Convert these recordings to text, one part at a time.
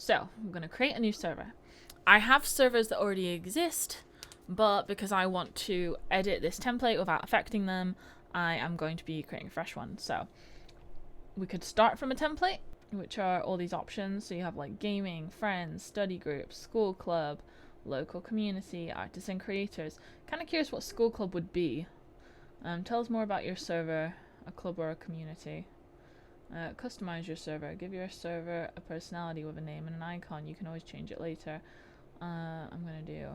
So I'm going to create a new server. I have servers that already exist, but because I want to edit this template without affecting them, I am going to be creating a fresh one. So we could start from a template, which are all these options. So you have like gaming, friends, study groups, school club, local community, artists and creators. Kind of curious what school club would be. Tell us more about your server, a club or a community. Customize your server. Give your server a personality with a name and an icon. You can always change it later. I'm gonna do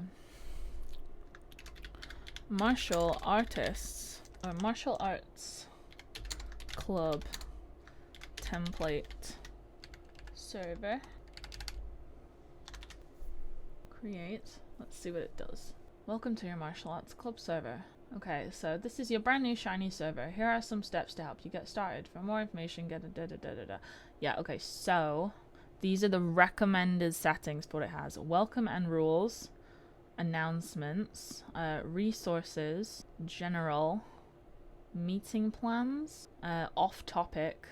martial artists or martial arts club template server. Create. Let's see what it does. Welcome to your martial arts club server. Okay, so this is your brand new shiny server. Here are some steps to help you get started. For more information, get a da-da-da-da-da. Yeah, okay, so these are the recommended settings for what it has. Welcome and rules, announcements, resources, general, meeting plans, off topic,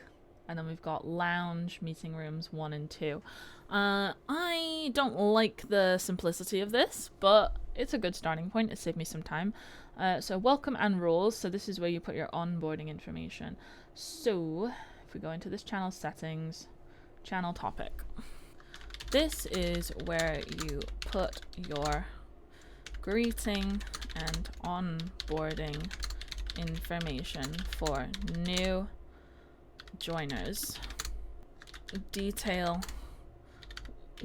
and then we've got lounge, meeting rooms 1 and 2. I don't like the simplicity of this, but it's a good starting point. It saved me some time. So welcome and rules. So this is where you put your onboarding information. So if we go into this channel settings, channel topic, this is where you put your greeting and onboarding information for new joiners. Detail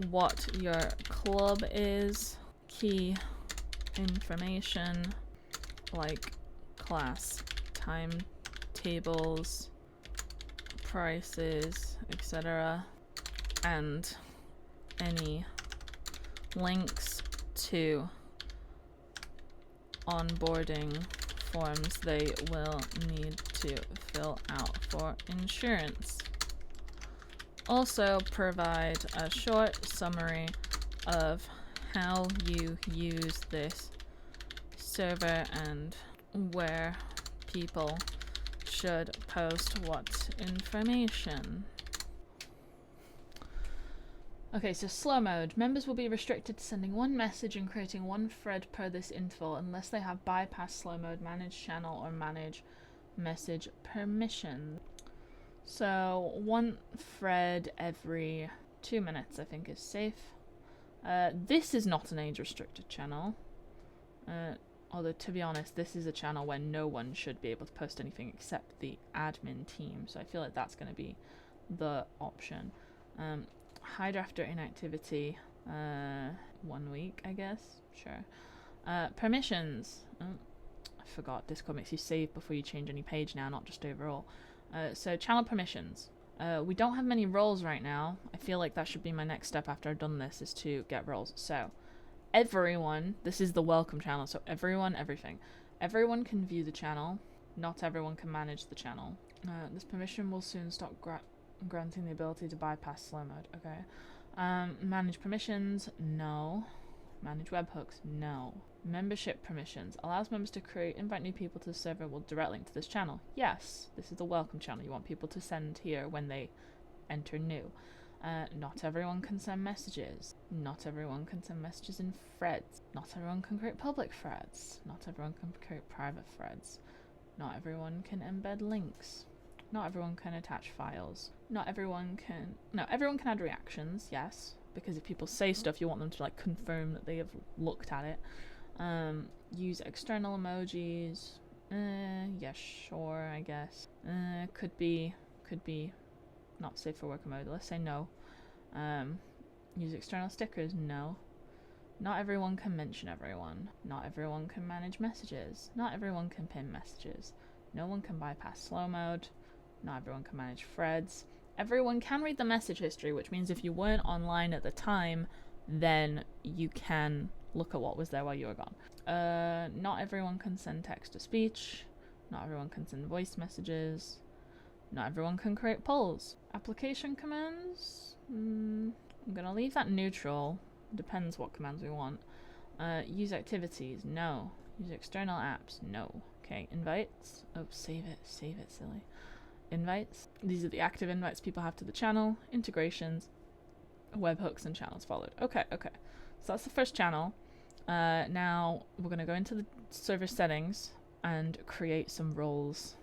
what your club is, key information like class, timetables, prices, etc., and any links to onboarding forms they will need to fill out for insurance. Also provide a short summary of how you use this server and where people should post what information. Okay, so slow mode. Members will be restricted to sending one message and creating one thread per this interval unless they have bypass slow mode, manage channel, or manage message permission. So one thread every 2 minutes I think is safe. This is not an age restricted channel. Although to be honest, this is a channel where no one should be able to post anything except the admin team. So I feel like that's going to be the option. Hide after inactivity, 1 week, I guess. Sure. Permissions. Oh, I forgot. Discord makes you save before you change any page now, not just overall. So channel permissions. We don't have many roles right now. I feel like that should be my next step after I've done this, is to get roles. So everyone, this is the welcome channel, so everyone, everything. Everyone can view the channel. Not everyone can manage the channel. This permission will soon stop granting the ability to bypass slow mode. Okay. Manage permissions, no. Manage webhooks, no. Membership permissions allows members to create, invite new people to the server with direct link to this channel. Yes, this is the welcome channel. You want people to send here when they enter new. Not everyone can send messages. Not everyone can send messages in threads. Not everyone can create public threads. Not everyone can create private threads. Not everyone can embed links. Not everyone can attach files. Not everyone can... No, everyone can add reactions, yes. Because if people say stuff, you want them to like confirm that they have looked at it. Use external emojis. Yeah, sure, I guess. Could be not safe for worker mode. Let's say no. Use external stickers. No. Not everyone can mention everyone. Not everyone can manage messages. Not everyone can pin messages. No one can bypass slow mode. Not everyone can manage threads. Everyone can read the message history, which means if you weren't online at the time, then you can look at what was there while you were gone. Not everyone can send text to speech. Not everyone can send voice messages. Not everyone can create polls. Application commands? I'm gonna leave that neutral. Depends what commands we want. Use activities? No. Use external apps? No. Okay, invites? Oh, save it, silly. Invites? These are the active invites people have to the channel. Integrations? Webhooks and channels followed. Okay, okay. So that's the first channel. Now we're gonna go into the server settings and create some roles.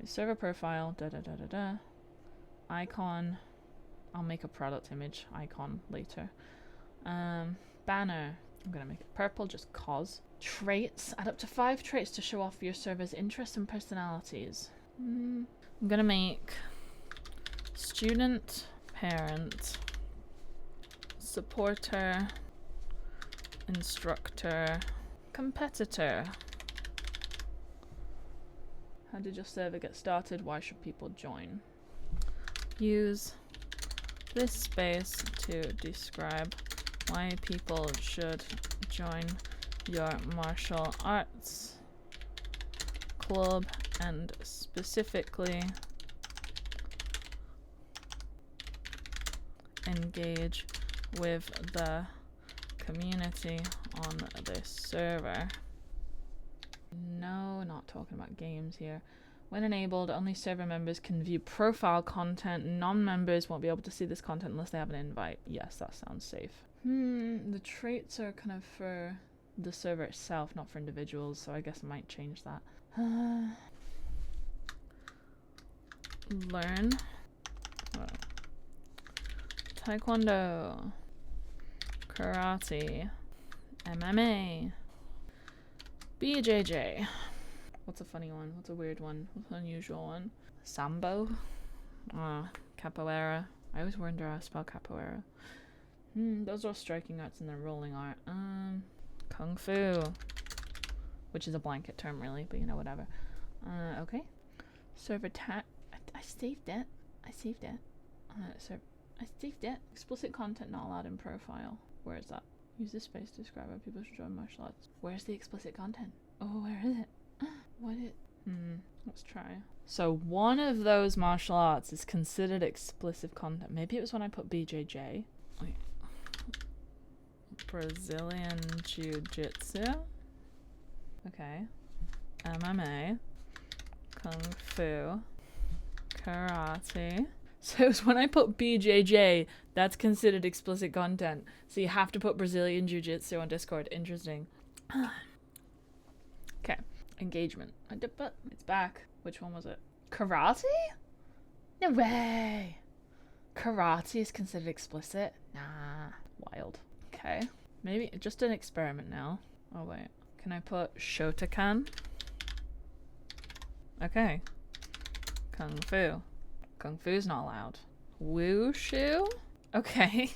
Server profile, icon. I'll make a product image icon later. Banner. I'm gonna make it purple just cause. Traits. Add up to 5 traits to show off your server's interests and personalities. I'm gonna make student, parent, supporter, instructor, competitor. How did your server get started? Why should people join? Use this space to describe why people should join your martial arts club and specifically engage with the community on this server. No, not talking about games here. When enabled, only server members can view profile content. Non-members won't be able to see this content unless they have an invite. Yes, that sounds safe. The traits are kind of for the server itself, not for individuals, so I guess I might change that. Learn. Taekwondo. Karate. MMA. BJJ. What's a funny one? What's a weird one? What's an unusual one? Sambo? Capoeira. I always wonder how to spell capoeira. Those are striking arts and they're rolling art. Kung Fu. Which is a blanket term really, but you know, whatever. Okay. Server tag. I saved it. I saved it. I saved it. Explicit content not allowed in profile. Where is that? Use this space to describe how people should join martial arts. Where's the explicit content? Oh, where is it? What it? Let's try. So one of those martial arts is considered explicit content. Maybe it was when I put BJJ. Wait. Brazilian Jiu-Jitsu. Okay. MMA. Kung Fu. Karate. So it's when I put BJJ, that's considered explicit content. So you have to put Brazilian Jiu-Jitsu on Discord. Interesting. Okay. Engagement. It's back. Which one was it? Karate? No way. Karate is considered explicit? Nah. Wild. Okay. Maybe just an experiment now. Oh wait. Can I put Shotokan? Okay. Kung Fu. Kung Fu's not allowed. Wushu? Okay.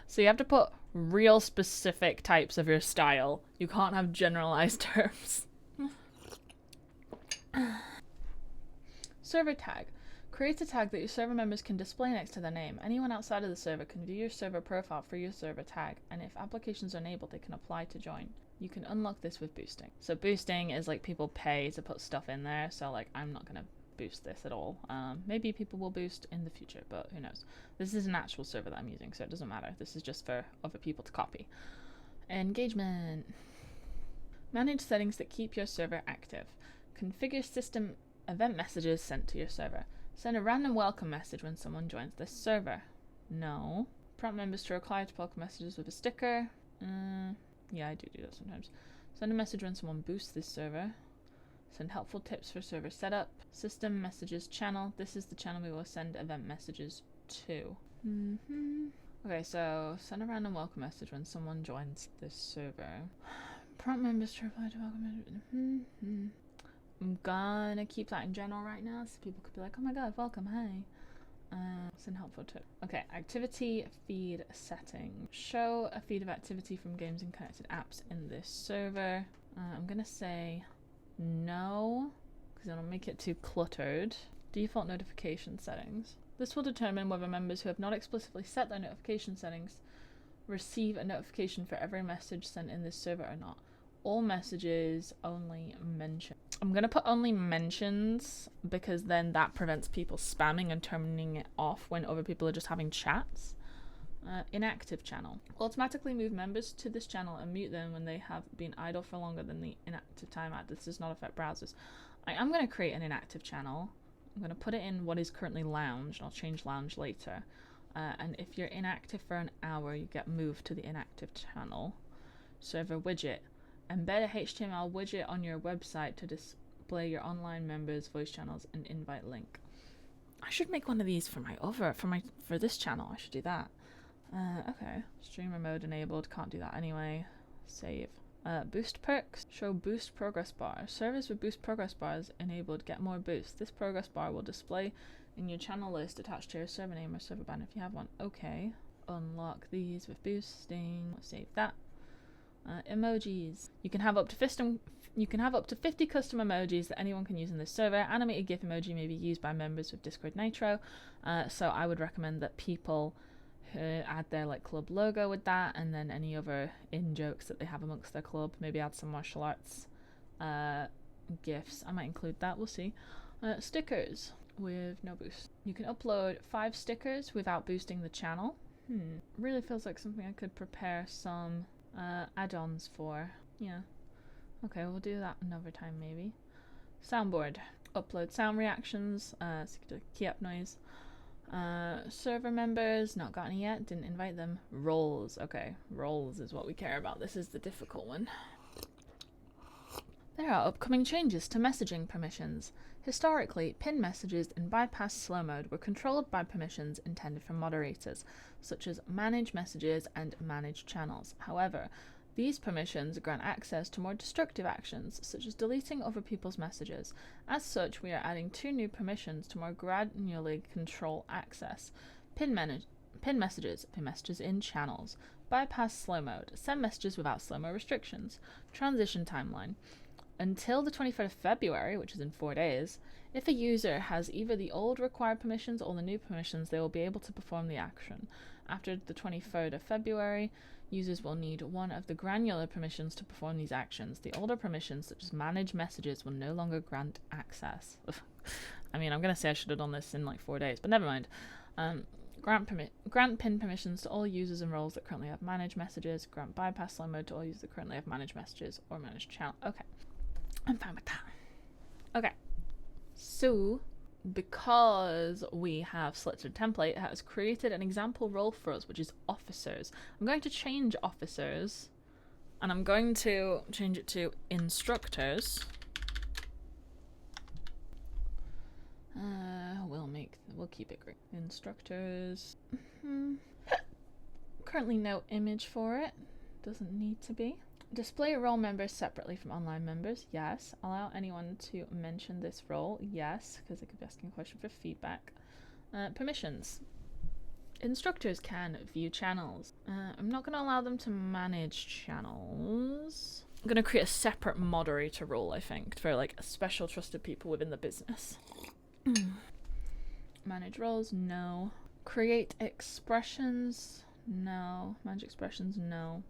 So you have to put real specific types of your style. You can't have generalized terms. Server tag. Create a tag that your server members can display next to their name. Anyone outside of the server can view your server profile for your server tag, and if applications are enabled, they can apply to join. You can unlock this with boosting. So boosting is like people pay to put stuff in there, so like I'm not gonna boost this at all. Maybe people will boost in the future, but who knows. This is an actual server that I'm using, so it doesn't matter. This is just for other people to copy. Engagement. Manage settings that keep your server active. Configure system event messages sent to your server. Send a random welcome message when someone joins this server. No. Prompt members to reply to welcome messages with a sticker. Yeah, I do that sometimes. Send a message when someone boosts this server. Send helpful tips for server setup. System messages channel. This is the channel we will send event messages to. Okay, so send a random welcome message when someone joins this server. Prompt members to reply to welcome messages. I'm gonna keep that in general right now so people could be like, oh my god, welcome, hey. Send helpful tip. Okay, activity feed setting. Show a feed of activity from games and connected apps in this server. I'm gonna say no, because it'll make it too cluttered. Default notification settings. This will determine whether members who have not explicitly set their notification settings receive a notification for every message sent in this server or not. All messages only mention. I'm going to put only mentions because then that prevents people spamming and turning it off when other people are just having chats. Inactive channel. Automatically move members to this channel and mute them when they have been idle for longer than the inactive timeout. This does not affect browsers. I am going to create an inactive channel. I'm going to put it in what is currently lounge. I'll change lounge later. and if you're inactive for an hour, you get moved to the inactive channel. Server widget. Embed a HTML widget on your website to display your online members' voice channels and invite link. I should make one of these for this channel. I should do that. Okay. Streamer mode enabled. Can't do that anyway. Save. Boost perks. Show boost progress bar. Servers with boost progress bars enabled get more boost. This progress bar will display in your channel list attached to your server name or server ban if you have one. Okay. Unlock these with boosting. Save that. Emojis. You can have up to 50 custom emojis that anyone can use in this server. Animated GIF emoji may be used by members with Discord Nitro. So I would recommend that people add their like club logo with that, and then any other in-jokes that they have amongst their club. Maybe add some martial arts GIFs. I might include that, we'll see. Stickers with no boost. You can upload 5 stickers without boosting the channel. Really feels like something I could prepare some add-ons for. Yeah. Okay, we'll do that another time maybe. Soundboard. Upload sound reactions, key up noise. Server members, not got any yet, didn't invite them. Roles, okay. Roles is what we care about. This is the difficult one. There are upcoming changes to messaging permissions. Historically, pin messages in bypass slow mode were controlled by permissions intended for moderators, such as manage messages and manage channels. However, these permissions grant access to more destructive actions, such as deleting other people's messages. As such, we are adding 2 new permissions to more granularly control access. Pin messages in channels. Bypass slow mode. Send messages without slow-mo restrictions. Transition timeline. Until the 23rd of February, which is in 4 days, if a user has either the old required permissions or the new permissions, they will be able to perform the action. After the 23rd of February, users will need one of the granular permissions to perform these actions. The older permissions, such as manage messages, will no longer grant access. I mean, I'm going to say I should have done this in like 4 days, but never mind. Grant pin permissions to all users and roles that currently have manage messages. Grant bypass slow mode to all users that currently have manage messages or manage channel. Okay. I'm fine with that. Okay. So, because we have selected a template, it has created an example role for us, which is officers. I'm going to change officers, and I'm going to change it to instructors. We'll keep it great. Instructors. Currently no image for it. Doesn't need to be. Display role members separately from online members. Yes. Allow anyone to mention this role. Yes, because they could be asking a question for feedback. Permissions. Instructors can view channels. I'm not going to allow them to manage channels. I'm going to create a separate moderator role, I think, for like special trusted people within the business. Manage roles, no. Create expressions, no. Manage expressions, no.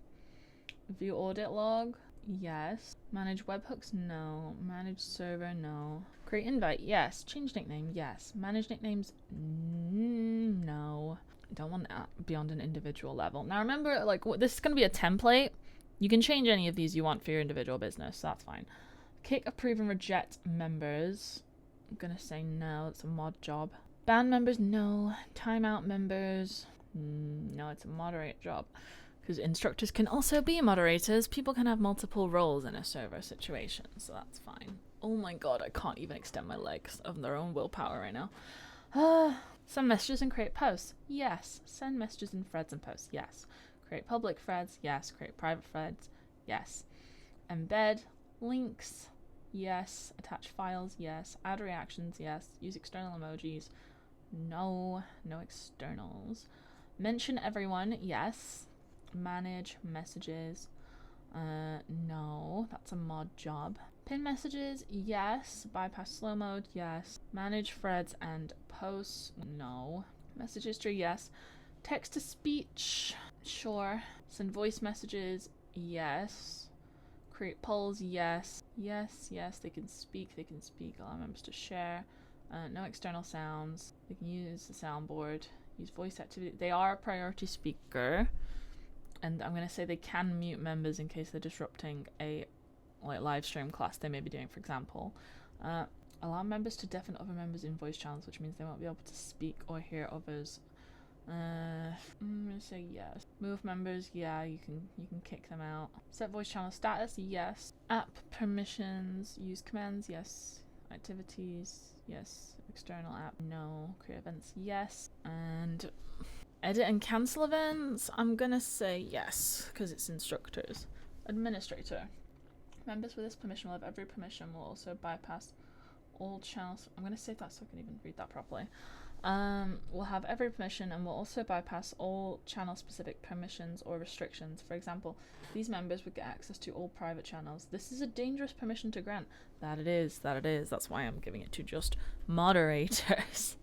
View audit log, yes. Manage webhooks, no. Manage server, no. Create invite, yes. Change nickname, yes. Manage nicknames, no. Don't want that beyond an individual level. Now remember, like, this is going to be a template. You can change any of these you want for your individual business, so that's fine. Kick, approve, and reject members. I'm going to say no, it's a mod job. Ban members, no. Timeout members, no, it's a moderate job. Because instructors can also be moderators. People can have multiple roles in a server situation, so that's fine. Oh my god, I can't even extend my legs of their own willpower right now. Send messages and create posts. Yes. Send messages in threads and posts. Yes. Create public threads. Yes. Create private threads. Yes. Embed links. Yes. Attach files. Yes. Add reactions. Yes. Use external emojis. No. No externals. Mention everyone. Yes. Manage messages. No. That's a mod job. Pin messages. Yes. Bypass slow mode. Yes. Manage threads and posts. No. Message history. Yes. Text to speech. Sure. Send voice messages. Yes. Create polls. Yes. Yes. Yes. They can speak. They can speak. Allow members to share. No external sounds. They can use the soundboard. Use voice activity. They are a priority speaker. And I'm going to say they can mute members in case they're disrupting a live stream class they may be doing, for example. Allow members to deafen other members in voice channels, which means they won't be able to speak or hear others I'm gonna say yes. Move members, yeah, you can kick them out. Set voice channel status, yes. App permissions, use commands, yes. Activities, yes. External app, no. Create events, yes. And edit and cancel events, I'm gonna say yes, because it's instructors. Administrator. Members with this permission will have every permission, will also bypass all channels. I'm gonna save that so I can even read that properly. Will have every permission and will also bypass all channel specific permissions or restrictions. For example, these members would get access to all private channels. This is a dangerous permission to grant. That it is. That's why I'm giving it to just moderators.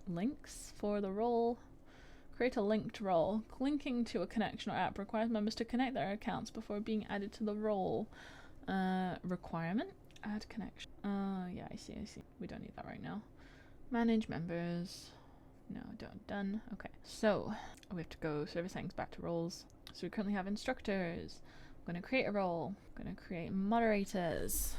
Links for the role. Create a linked role. Linking to a connection or app requires members to connect their accounts before being added to the role. Requirement. Add connection. Yeah, I see. We don't need that right now. Manage members. No, done. Okay, so we have to go server settings, back to roles. So we currently have instructors. I'm gonna create a role. I'm gonna create moderators.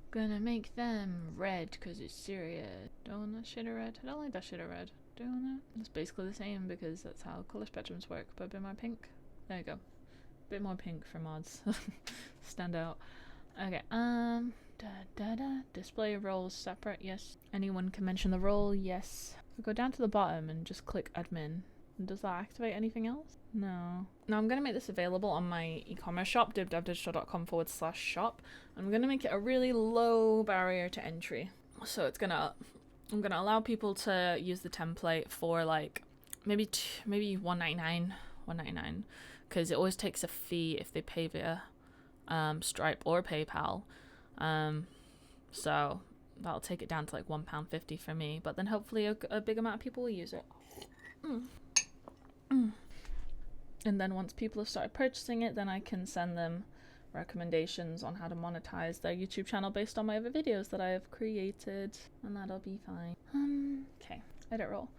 Gonna make them red because it's serious. Don't that shit of red? I don't like that shit of red. Don't it? It's basically the same because that's how color spectrums work, but a bit more pink. There you go. A bit more pink for mods. Stand out. Okay, display roles separate, yes. Anyone can mention the role, yes. We go down to the bottom and just click admin. Does that activate anything else? No. Now I'm gonna make this available on my e-commerce shop, divdevdigital.com/shop. I'm gonna make it a really low barrier to entry. So I'm gonna allow people to use the template for like maybe $1.99, because it always takes a fee if they pay via Stripe or PayPal. So that'll take it down to like £1.50 for me, but then hopefully a big amount of people will use it. And then once people have started purchasing it, then I can send them recommendations on how to monetize their YouTube channel based on my other videos that I have created, and that'll be fine. Okay, edit role.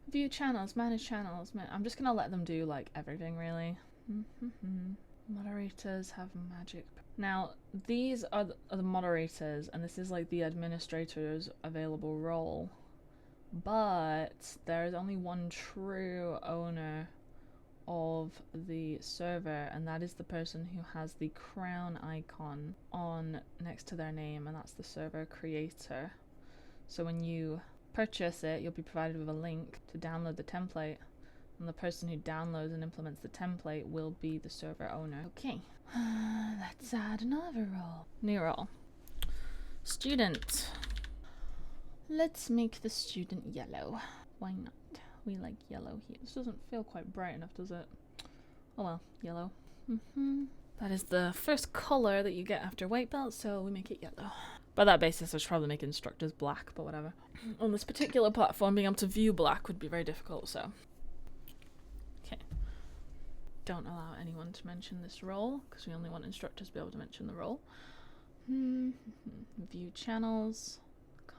View channels, manage channels. I'm just gonna let them do like everything really. Moderators have magic. Now these are the moderators, and this is like the administrator's available role, but there is only one true owner of the server, and that is the person who has the crown icon on next to their name, and that's the server creator. So when you purchase it, you'll be provided with a link to download the template, and the person who downloads and implements the template will be the server owner. Okay, let's add another role. New role. Student. Let's make the student yellow. Why not? We like yellow here. This doesn't feel quite bright enough, does it? Oh well, yellow. That is the first color that you get after white belt, so we make it yellow. By that basis, I should probably make instructors black, but whatever. On this particular platform, being able to view black would be very difficult, so. Okay. Don't allow anyone to mention this role, because we only want instructors to be able to mention the role. View channels.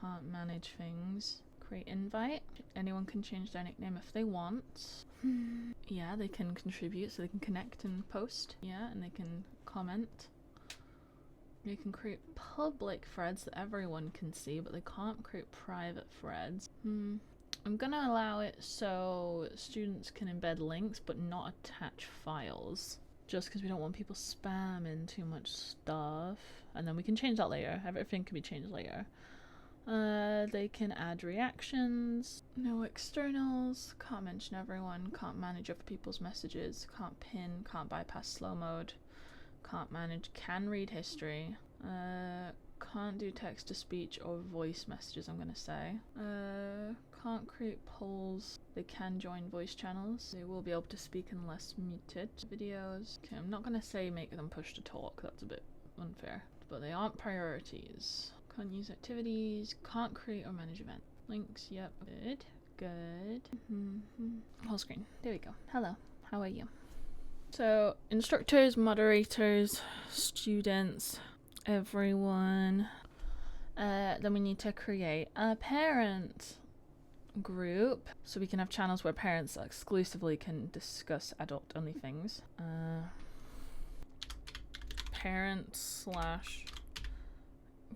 Can't manage things. Create invite. Anyone can change their nickname if they want. Yeah, they can contribute, so they can connect and post. Yeah, and they can comment. They can create public threads that everyone can see, but they can't create private threads. I'm gonna allow it so students can embed links but not attach files, just because we don't want people spamming too much stuff. And then we can change that later. Everything can be changed later. They can add reactions, no externals, can't mention everyone, can't manage other people's messages, can't pin, can't bypass slow mode, can't manage, can read history, can't do text to speech or voice messages, I'm gonna say. Can't create polls. They can join voice channels. They will be able to speak unless muted. Videos. Okay, I'm not gonna say make them push to talk, that's a bit unfair. But they aren't priorities. Can't use activities, can't create or manage events. Links, yep, good. Whole screen, there we go. Hello, how are you? So, instructors, moderators, students, everyone. Then we need to create a parent group, so we can have channels where parents exclusively can discuss adult-only things. Parent /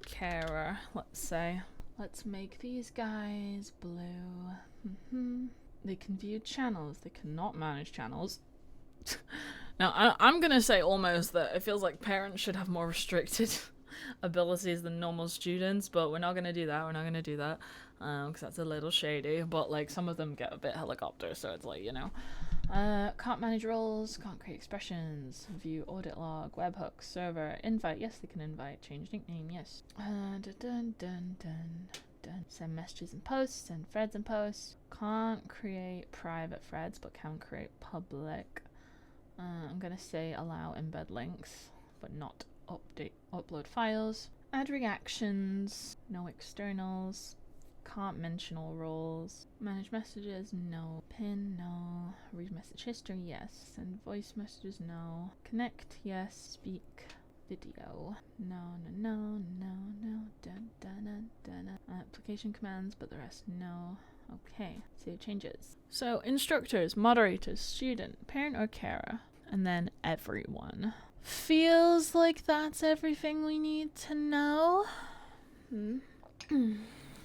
carer, let's say. Let's make these guys blue. They can view channels. They cannot manage channels. Now, I'm going to say almost that it feels like parents should have more restricted abilities than normal students, but we're not going to do that. We're not going to do that because that's a little shady. But, like, some of them get a bit helicopter, so it's like, you know. Can't manage roles, can't create expressions, view audit log, webhooks, server, invite. Yes, they can invite. Change nickname. Yes. Send messages and posts, send threads and posts. Can't create private threads, but can create public. I'm gonna say allow embed links, but not upload files. Add reactions, no externals. Can't mention all roles. Manage messages, no. Pin, no. Read message history, yes. Send voice messages, no. Connect, yes. Speak, video, no. Dun, dun, dun, dun. Application commands, but the rest, no. Okay, save changes. So, instructors, moderators, student, parent or carer, and then everyone. Feels like that's everything we need to know.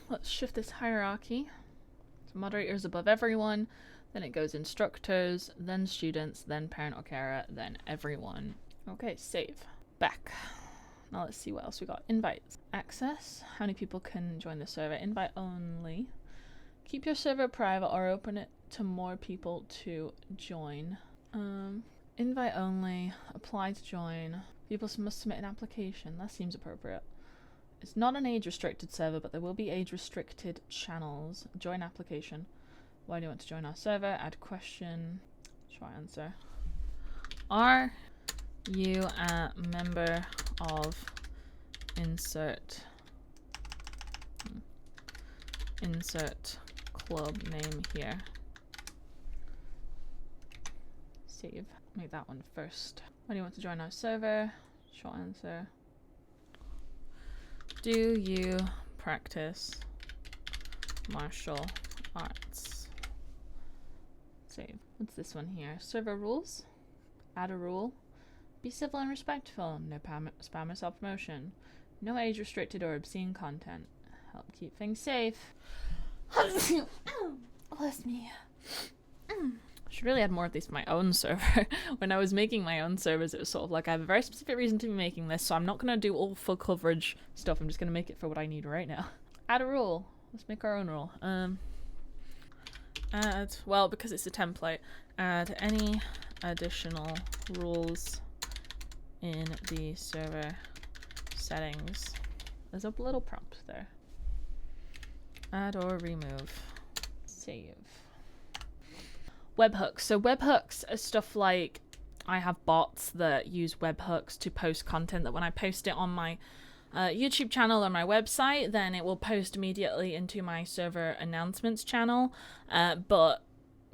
Let's shift this hierarchy. So moderators above everyone, then it goes instructors, then students, then parent or carer, then everyone. Okay, save. Back. Now let's see what else we got. Invites. Access. How many people can join the server? Invite only. Keep your server private or open it to more people to join. Invite only. Apply to join. People must submit an application. That seems appropriate. It's not an age-restricted server, but there will be age-restricted channels. Join application. Why do you want to join our server? Add question. Short answer. Are you a member of insert club name here? Save. Make that one first. Why do you want to join our server? Short answer. Do you practice martial arts? Save. What's this one here? Server rules. Add a rule. Be civil and respectful. No spam or self-promotion. No age-restricted or obscene content. Help keep things safe. Bless me. I should really add more of these for my own server. When I was making my own servers, it was sort of like, I have a very specific reason to be making this, so I'm not going to do all full coverage stuff. I'm just going to make it for what I need right now. Add a rule. Let's make our own rule. Add, well, because it's a template, add any additional rules in the server settings. There's a little prompt there. Add or remove. Save. Webhooks. So webhooks are stuff like, I have bots that use webhooks to post content that when I post it on my YouTube channel or my website, then it will post immediately into my server announcements channel. But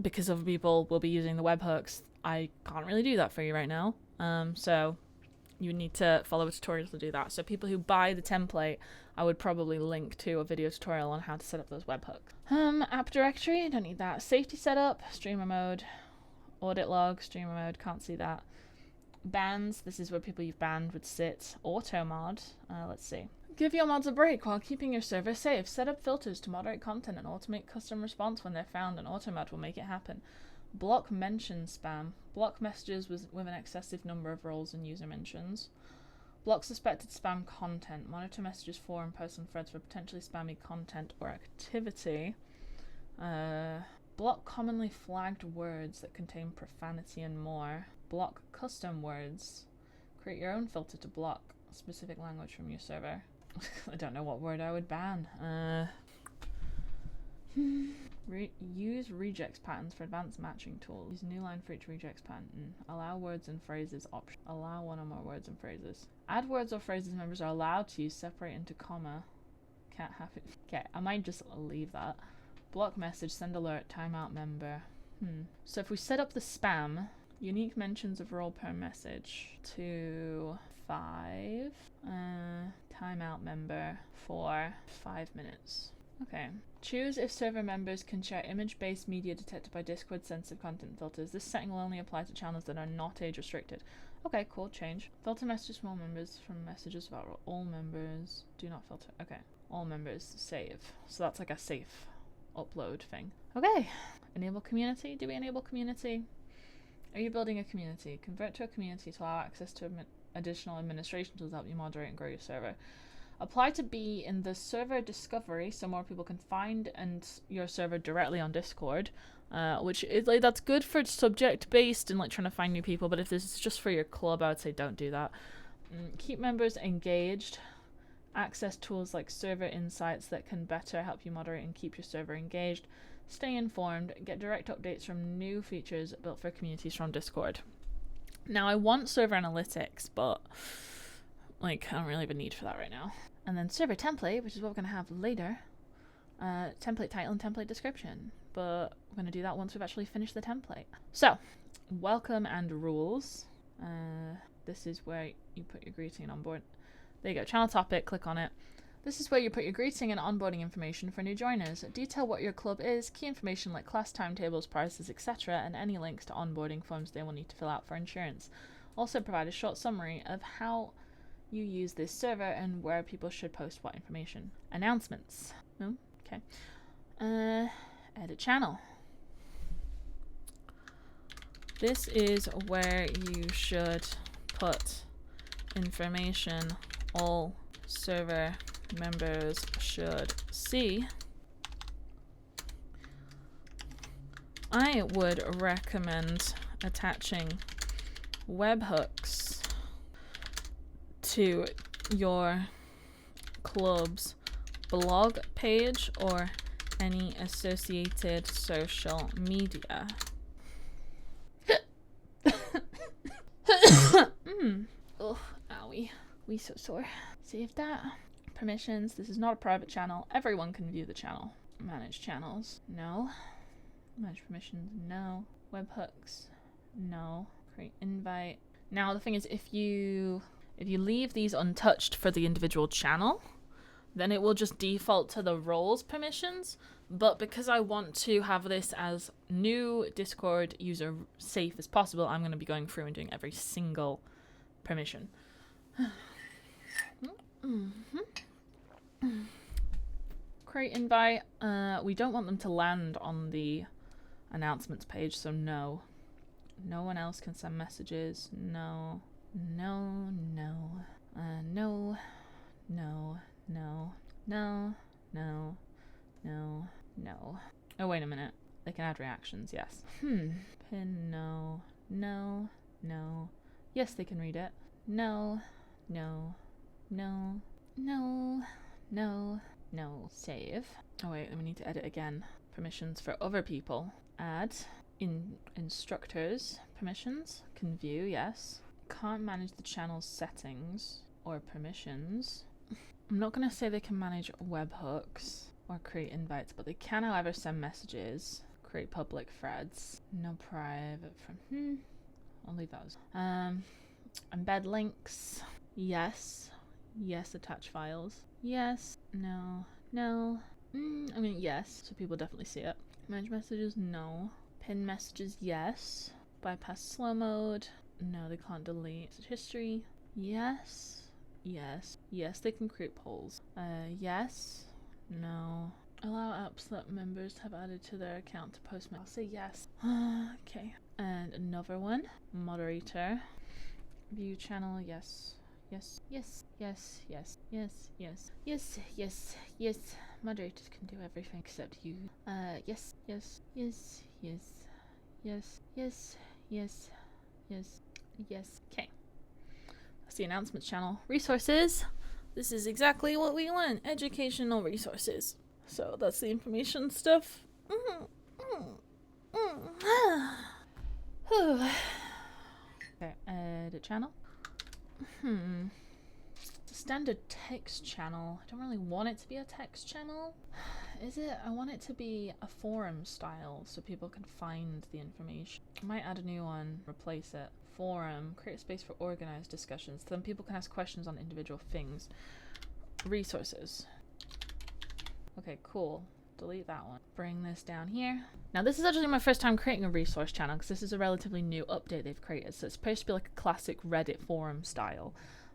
because other people will be using the webhooks, I can't really do that for you right now. So you need to follow a tutorial to do that. So people who buy the template, I would probably link to a video tutorial on how to set up those webhooks. App directory, don't need that. Safety setup, streamer mode, audit log, streamer mode, can't see that. Bans, this is where people you've banned would sit. Auto mod, let's see. Give your mods a break while keeping your server safe. Set up filters to moderate content and automate custom response when they're found, and automod will make it happen. Block mention spam. Block messages with an excessive number of roles and user mentions. Block suspected spam content. Monitor messages for and post on threads for potentially spammy content or activity. Block commonly flagged words that contain profanity and more. Block custom words. Create your own filter to block a specific language from your server. I don't know what word I would ban. Use regex patterns for advanced matching tools. Use new line for each regex pattern. Allow words and phrases option. Allow one or more words and phrases. Add words or phrases members are allowed to use separate into comma. Can't have it. Okay, I might just leave that. Block message, send alert, timeout member. So if we set up the spam, unique mentions of role per message to 5. Timeout member for 5 minutes. Okay. Choose if server members can share image-based media detected by Discord sensitive content filters. This setting will only apply to channels that are not age restricted. Okay, cool, change. Filter messages from all members from messages about all members. Do not filter. Okay. all members save. So that's like a safe upload thing. Okay, enable community. Do we enable community? Are you building a community? Convert to a community to allow access to additional administration tools to help you moderate and grow your server. Apply to be in the server discovery so more people can find and your server directly on Discord, which is like, that's good for subject based and like trying to find new people, but if this is just for your club, I would say don't do that. Keep members engaged. Access tools like server insights that can better help you moderate and keep your server engaged. Stay informed. Get direct updates from new features built for communities from Discord. Now I want server analytics, but like I don't really have a need for that right now. And then server template, which is what we're going to have later. Template title and template description. But we're going to do that once we've actually finished the template. So, welcome and rules. This is where you put your greeting and onboard. There you go, channel topic, click on it. This is where you put your greeting and onboarding information for new joiners. Detail what your club is, key information like class timetables, prices, etc., and any links to onboarding forms they will need to fill out for insurance. Also provide a short summary of how you use this server and where people should post what information. Announcements. Oh, okay. Edit channel. This is where you should put information all server members should see. I would recommend attaching webhooks to your club's blog page or any associated social media. Oh, owie. We so sore. Save that. Permissions. This is not a private channel. Everyone can view the channel. Manage channels. No. Manage permissions. No. Webhooks. No. Create invite. Now the thing is, if you leave these untouched for the individual channel, then it will just default to the roles permissions. But because I want to have this as new Discord user safe as possible, I'm going to be going through and doing every single permission. Create invite. We don't want them to land on the announcements page, so no. No one else can send messages. No. No, no. No. No. No. No. No. No. No. Oh, wait a minute. They can add reactions, yes. Pin, no. No. No. Yes, they can read it. No. No. No. No. No. No. Save. Oh, wait, we need to edit again. Permissions for other people. Add. Instructors. Permissions. Can view, yes. Can't manage the channel's settings or permissions. I'm not going to say they can manage webhooks or create invites, but they can, however, send messages, create public threads, no private from, I'll leave those. Embed links, yes, yes, attach files, yes, no, no, I mean, yes, so people definitely see it. Manage messages, no. Pin messages, yes. Bypass slow mode, no, they can't delete. History, yes, yes, yes, they can create polls, yes. No. Allow apps that members have added to their account to post. I'll say yes. Okay. And another one. Moderator. View channel. Yes. Yes. Yes. Yes. Yes. Yes. Yes. Yes. Yes. Yes. Moderators can do everything except you. Yes. Yes. Yes. Yes. Yes. Yes. Yes. Yes. Yes. Okay. That's the announcements channel. Resources. This is exactly what we want. Educational resources. So that's the information stuff. Okay, edit channel. It's a standard text channel. I don't really want it to be a text channel. Is it? I want it to be a forum style so people can find the information. I might add a new one, replace it. Forum, create a space for organized discussions. Then people can ask questions on individual things. Resources. Okay, cool. Delete that one. Bring this down here. Now this is actually my first time creating a resource channel because this is a relatively new update they've created. So it's supposed to be like a classic Reddit forum style.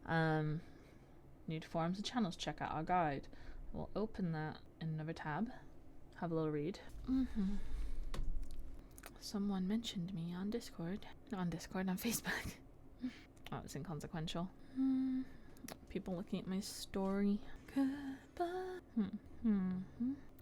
New to forums and channels, check out our guide. We'll open that in another tab. Have a little read. Someone mentioned me on Discord. Not on Discord, on Facebook. Oh, it's inconsequential. People looking at my story. Goodbye.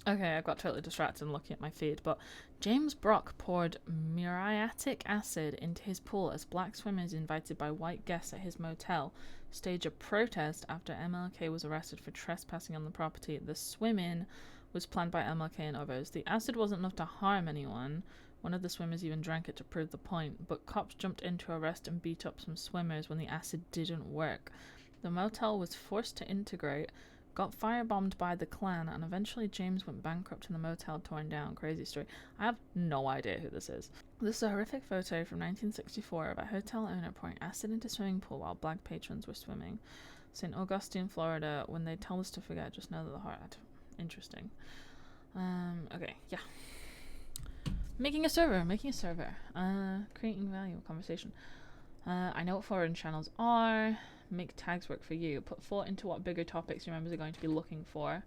Okay, I got totally distracted and looking at my feed, but James Brock poured muriatic acid into his pool as black swimmers invited by white guests at his motel stage a protest after MLK was arrested for trespassing on the property. The swim-in was planned by MLK and others. The acid wasn't enough to harm anyone. One of the swimmers even drank it to prove the point, but cops jumped in to arrest and beat up some swimmers when the acid didn't work. The motel was forced to integrate, got firebombed by the Klan, and eventually James went bankrupt and the motel torn down. Crazy story. I have no idea who this is. This is a horrific photo from 1964 of a hotel owner pouring acid into a swimming pool while black patrons were swimming. St. Augustine, Florida. When they tell us to forget, just know that the heart. Interesting. Okay, yeah. Making a server. Creating value, conversation. I know what forum channels are. Make tags work for you. Put thought into what bigger topics your members are going to be looking for.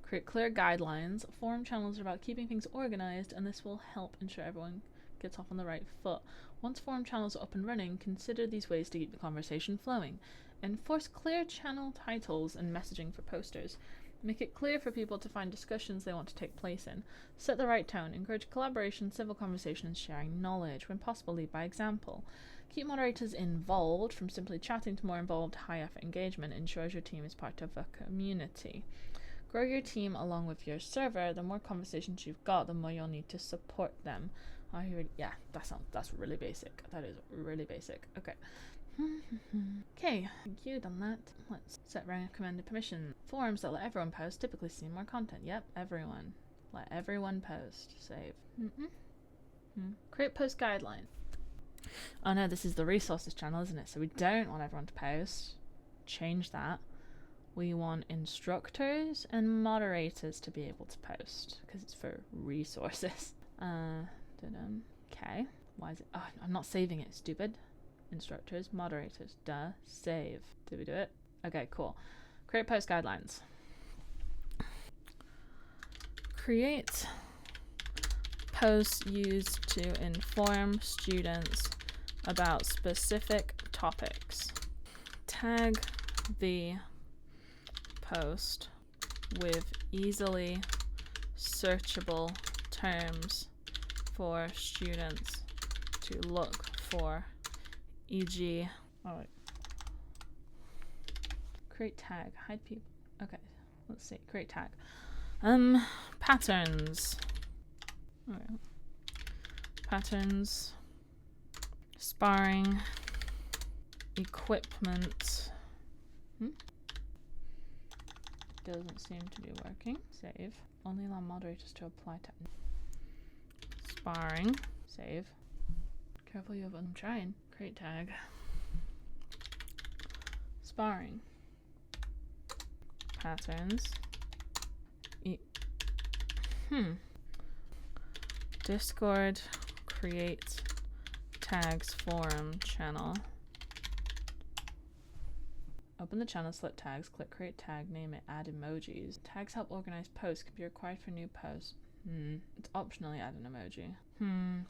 Create clear guidelines. Forum channels are about keeping things organized, and this will help ensure everyone gets off on the right foot. Once forum channels are up and running, consider these ways to keep the conversation flowing. Enforce clear channel titles and messaging for posters. Make it clear for people to find discussions they want to take place in. Set the right tone. Encourage collaboration, civil conversation, and sharing knowledge. When possible, lead by example. Keep moderators involved. From simply chatting to more involved, high-effort engagement ensures your team is part of a community. Grow your team along with your server. The more conversations you've got, the more you'll need to support them. Yeah, that's really basic. That is really basic. Okay. Okay, thank you, done that. Let's set recommended permission. Forums that let everyone post typically see more content. Yep, everyone. Let everyone post. Save. Create post guideline. Oh no, this is the resources channel, isn't it? So we don't want everyone to post. Change that. We want instructors and moderators to be able to post because it's for resources. Okay. Why is it? Oh, I'm not saving it, stupid. Instructors, moderators, save. Did we do it? Okay, cool. Create post guidelines. Create posts used to inform students about specific topics. Tag the post with easily searchable terms for students to look for. E.g. Create tag. Hide people. Okay, let's see. Create tag. Patterns. Okay. Patterns. Sparring. Equipment. Doesn't seem to be working. Save. Only allow moderators to apply tag. Sparring. Save. Careful, you have. I'm trying. Create tag. Sparring. Patterns. Discord. Create tags forum channel. Open the channel, select tags, click create tag, name it, add emojis. Tags help organize posts, can be required for new posts. It's optionally add an emoji. I'm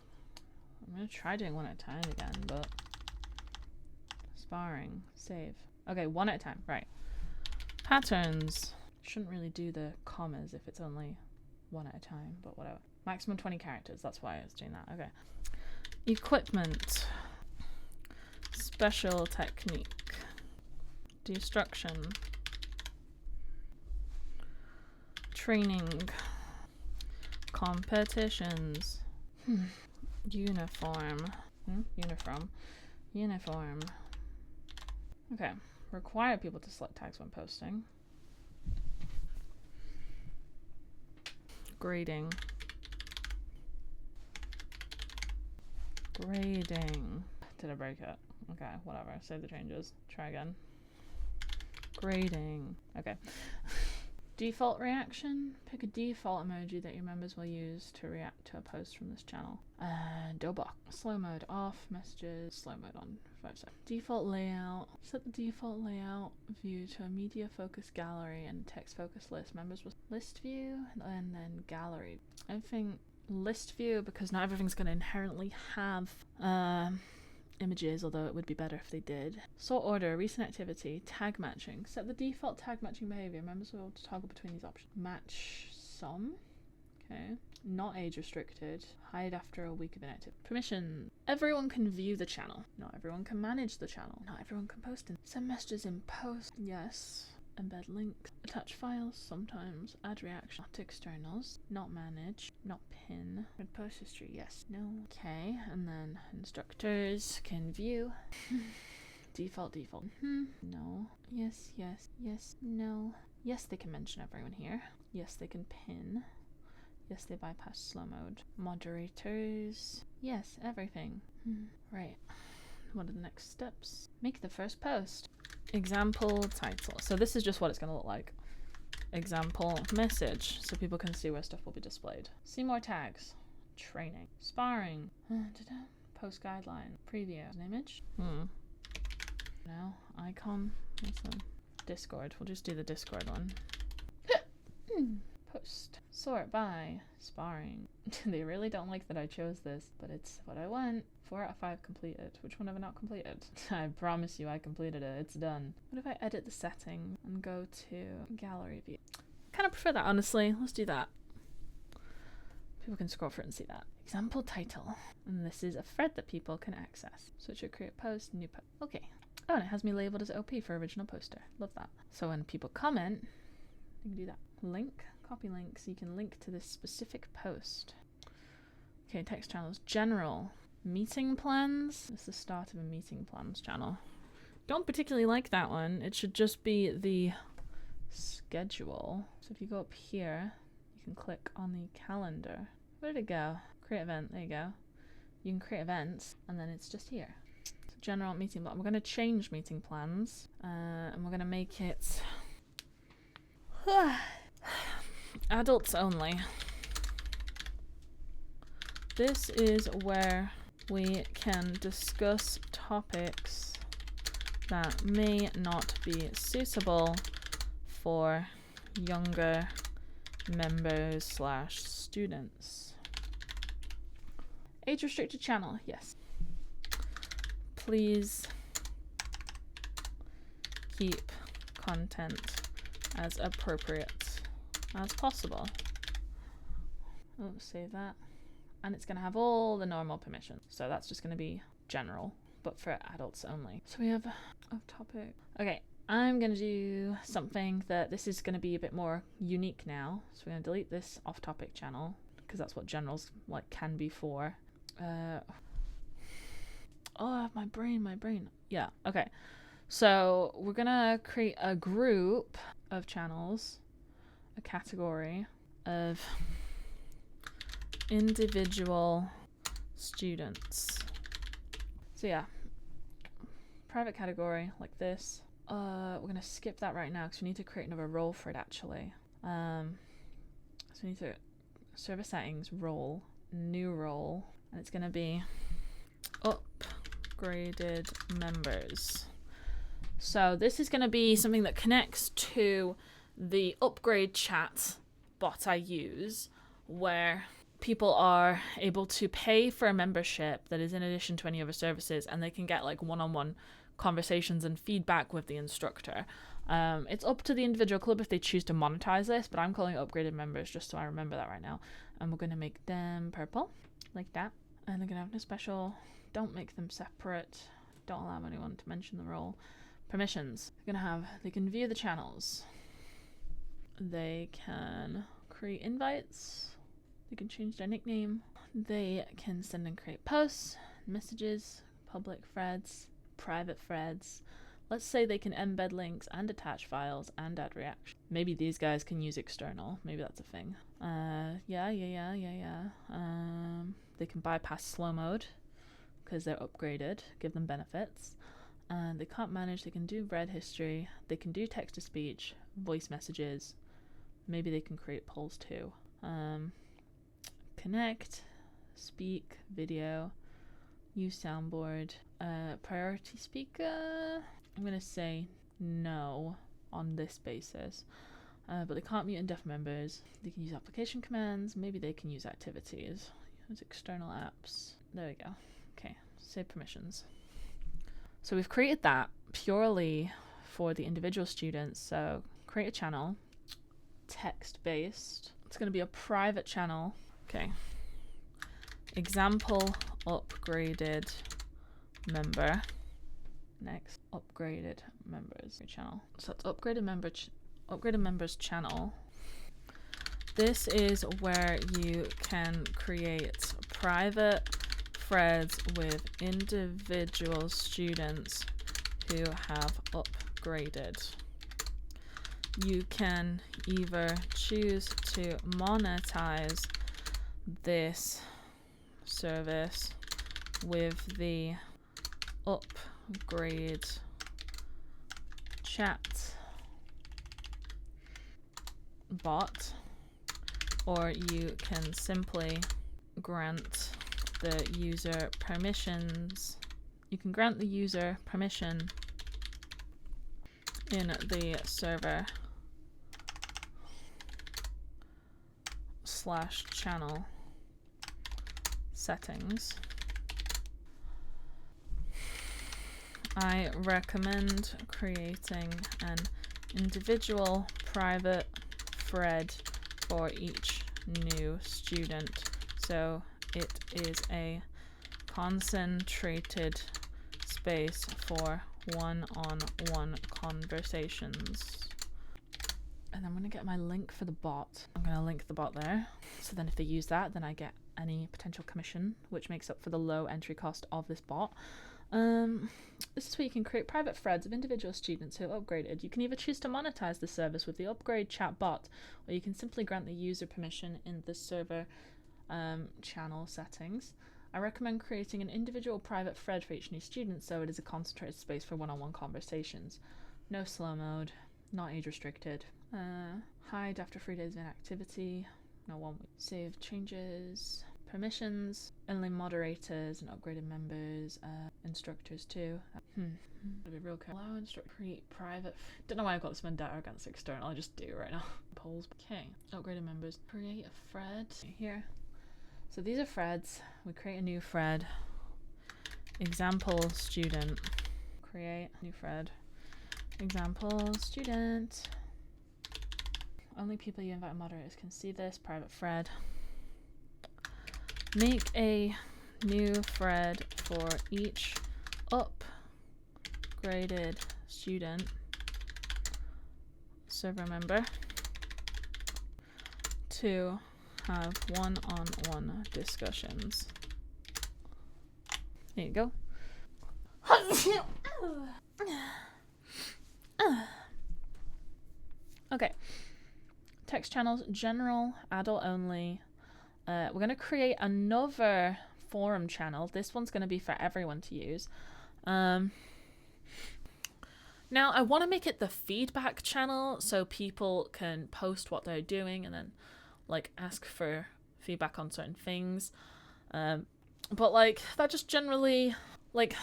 gonna try doing one at a time again, but sparring, save. Okay, one at a time, right. Patterns. Shouldn't really do the commas if it's only one at a time, but whatever. Maximum 20 characters, that's why I was doing that. Okay. Equipment. Special technique. Destruction. Training. Competitions. Uniform. Uniform. Okay. Require people to select tags when posting. Grading. Did I break it? Okay, whatever. Save the changes. Try again. Grading. Okay. Default reaction. Pick a default emoji that your members will use to react to a post from this channel. Dobok. Slow mode off. Messages. Slow mode on. 5 seconds. Default layout. Set the default layout view to a media focus gallery and text focus list. Members will list view and then gallery. I think list view because not everything's going to inherently have images, although it would be better if they did. Sort order, recent activity, tag matching. Set the default tag matching behavior. Members will toggle between these options. Match some. Okay. Not age restricted. Hide after a week of inactive. Permission. Everyone can view the channel. Not everyone can manage the channel. Not everyone can post in. Send messages in post. Yes. Embed links. Attach files sometimes. Add reaction. Not externals. Not manage. Not pin. Read post history. Yes. No. Okay. And then instructors can view. Default. No. Yes. No. Yes, they can mention everyone here. Yes, they can pin. Yes, they bypass slow mode. Moderators. Yes, everything. Right. What are the next steps? Make the first post. Example title. So this is just what it's going to look like. Example message. So people can see where stuff will be displayed. See more tags. Training. Sparring. Post guideline. Preview. An image. No. Icon. What's the Discord? We'll just do the Discord one. Post. Sort by. Sparring. They really don't like that I chose this, but it's what I want. 4 out of 5 completed. Which one have I not completed? I promise you I completed it. It's done. What if I edit the setting and go to gallery view? I kind of prefer that, honestly. Let's do that. People can scroll for it and see that. Example title. And this is a thread that people can access. So it should create post, new post. Okay. Oh, and it has me labeled as OP for original poster. Love that. So when people comment, you can do that. Link. Copy link so you can link to this specific post. Okay, text channels. General. Meeting plans. This is the start of a meeting plans channel. Don't particularly like that one. It should just be the schedule. So if you go up here, you can click on the calendar. Where did it go? Create event. There you go. You can create events, and then it's just here. So general meeting plan. We're going to change meeting plans, and we're going to make it adults only. This is where we can discuss topics that may not be suitable for younger members / students. Age restricted channel, yes. Please keep content as appropriate as possible. Oh, save that. And it's going to have all the normal permissions. So that's just going to be general, but for adults only. So we have off topic. Okay, I'm going to do something that this is going to be a bit more unique now. So we're going to delete this off topic channel because that's what generals like can be for. My brain. Yeah, okay. So we're going to create a group of channels, a category of individual students. So yeah, private category like this. We're gonna skip that right now because we need to create another role for it actually. So we need to server settings, role, new role, and it's gonna be upgraded members. So this is gonna be something that connects to the upgrade chat bot I use, where people are able to pay for a membership that is in addition to any other services, and they can get like one-on-one conversations and feedback with the instructor. It's up to the individual club if they choose to monetize this, but I'm calling it upgraded members just so I remember that right now. And we're going to make them purple like that, and they're going to have no special. Don't make them separate. Don't allow anyone to mention the role. Permissions. They can view the channels. They can create invites. They can change their nickname. They can send and create posts, messages, public threads, private threads. Let's say they can embed links and attach files and add reaction. Maybe these guys can use external. Maybe that's a thing. They can bypass slow mode because they're upgraded. Give them benefits. They can't manage. They can do read history. They can do text to speech, voice messages, Maybe they can create polls too. Connect, speak, video, use soundboard, priority speaker. I'm gonna say no on this basis. But they can't mute and deaf members. They can use application commands. Maybe they can use activities. Use external apps. There we go. Okay, save permissions. So we've created that purely for the individual students. So create a channel, text-based. It's going to be a private channel. Okay. Example upgraded member. Next, upgraded members channel. So it's upgraded members channel. This is where you can create private threads with individual students who have upgraded. You can either choose to monetize this service with the upgrade chat bot, or you can simply grant the user permissions. You can grant the user permission in the server /channel settings. I recommend creating an individual private thread for each new student, so it is a concentrated space for one-on-one conversations. And I'm going to get my link for the bot. I'm going to link the bot there. So then if they use that, then I get any potential commission, which makes up for the low entry cost of this bot. This is where you can create private threads of individual students who have upgraded. You can either choose to monetize the service with the upgrade chat bot, or you can simply grant the user permission in the server channel settings. I recommend creating an individual private thread for each new student, so it is a concentrated space for one-on-one conversations. No slow mode, not age restricted. Hide after 3 days of inactivity. No 1 week. Save changes. Permissions. Only moderators and upgraded members. Instructors too. Gotta be real careful. Allow instructor create private. Don't know why I've got this vendetta against external. I just do right now. Polls. Okay. Upgraded members. Create a thread here. So these are threads. We create a new thread. Example student. Create new thread. Example student. Only people you invite moderators can see this. Private thread. Make a new thread for each upgraded student server member to have one-on-one discussions. There you go. Okay. Text channels, general, adult only. We're going to create another forum channel. This one's going to be for everyone to use. Now, I want to make it the feedback channel so people can post what they're doing and then, like, ask for feedback on certain things. But, like, that just generally, like,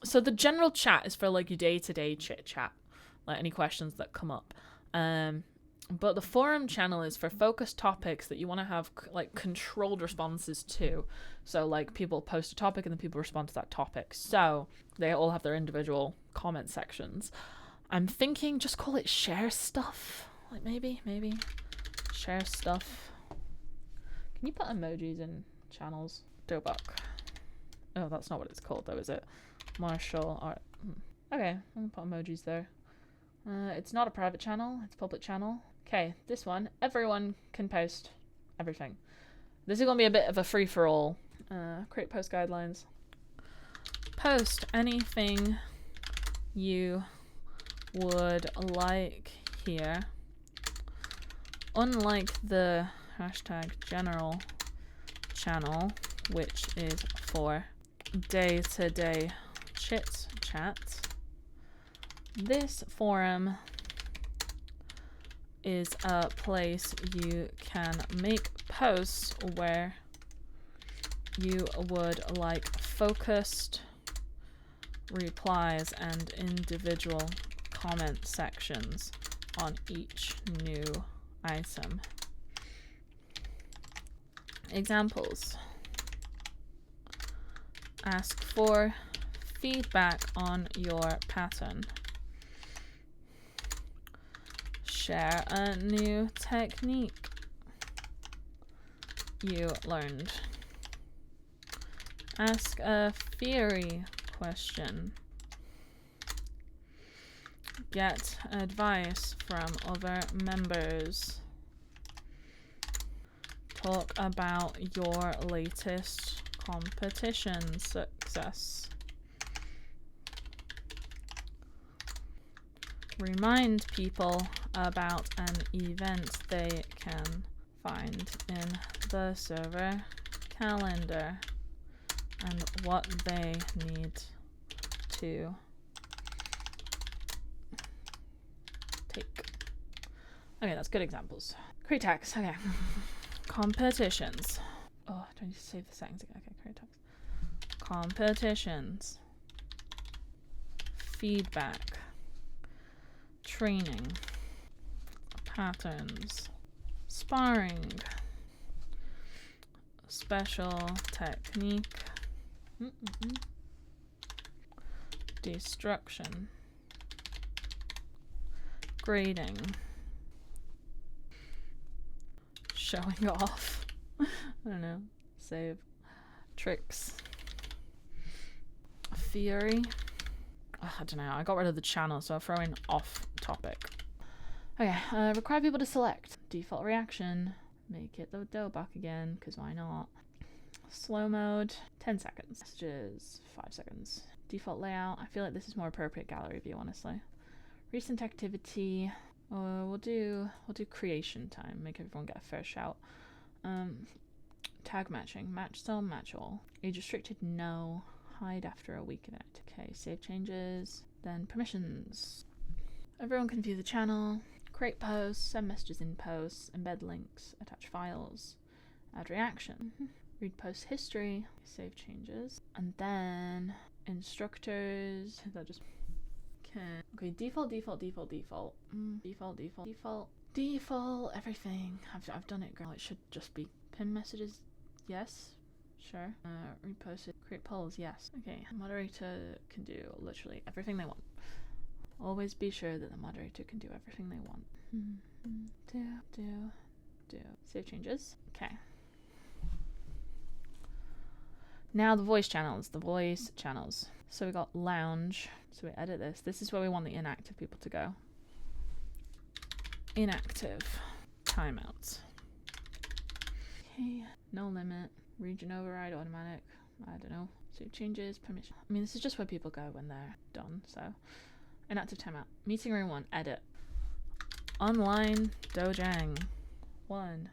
so the general chat is for, like, your day-to-day chit-chat, like, any questions that come up. But the forum channel is for focused topics that you want to have like controlled responses to. So like people post a topic and then people respond to that topic. So they all have their individual comment sections. I'm thinking just call it share stuff. Like maybe share stuff. Can you put emojis in channels? Dobok. Oh, that's not what it's called though, is it? Martial art. Okay, I'm gonna put emojis there. It's not a private channel, it's a public channel. Okay, this one, everyone can post everything. This is going to be a bit of a free-for-all. Create post guidelines. Post anything you would like here. Unlike the #general channel, which is for day-to-day chit-chat, this forum is a place you can make posts where you would like focused replies and individual comment sections on each new item. Examples. Ask for feedback on your pattern. Share a new technique you learned. Ask a theory question. Get advice from other members. Talk about your latest competition success. Remind people about an event they can find in the server calendar and what they need to take. Okay, that's good examples. Create tags, okay. Competitions. Oh, do I need to save the settings again? Okay, create tags. Competitions. Feedback. Training. Patterns. Sparring. Special technique. Destruction. Grading. Showing off. I don't know. Save. Tricks. Theory. Oh, I don't know. I got rid of the channel, so I'll throw in off topic. Okay. Require people to select. Default reaction. Make it the dough back again, because why not? Slow mode. 10 seconds. Messages. 5 seconds. Default layout. I feel like this is more appropriate gallery view, honestly. Recent activity. We'll do creation time. Make everyone get a fair shout. Tag matching. Match some, match all. Age restricted, no. Hide after a week event. Okay, save changes. Then permissions. Everyone can view the channel. Create posts, send messages in posts, embed links, attach files, add reaction. Read post history, save changes. And then instructors. That just okay, default, everything. I've done it, girl. It should just be pin messages. Yes, sure. Repost it. Create polls. Yes. Okay. Moderator can do literally everything they want. Always be sure that the moderator can do everything they want. Do. Save changes. Okay. Now the voice channels. So we got lounge. So we edit this. This is where we want the inactive people to go. Inactive. Timeouts. Okay. No limit. Region override automatic. I don't know. Save changes. Permission. I mean, this is just where people go when they're done. So inactive timeout. Meeting room 1. Edit. Online Dojang 1.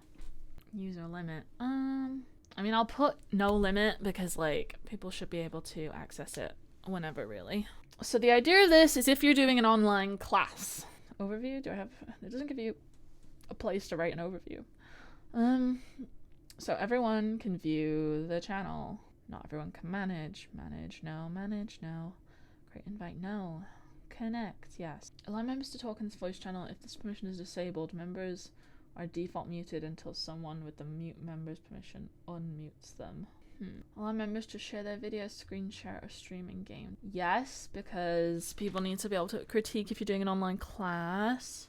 User limit. I mean, I'll put no limit because like people should be able to access it whenever, really. So the idea of this is if you're doing an online class. Overview? It doesn't give you a place to write an overview. So everyone can view the channel. Not everyone can manage. Manage, no. Create invite, no. Connect, yes. Allow members to talk in this voice channel. If this permission is disabled, members are default muted until someone with the mute member's permission unmutes them. Allow members to share their video, screen share, or stream in game. Yes, because people need to be able to critique if you're doing an online class.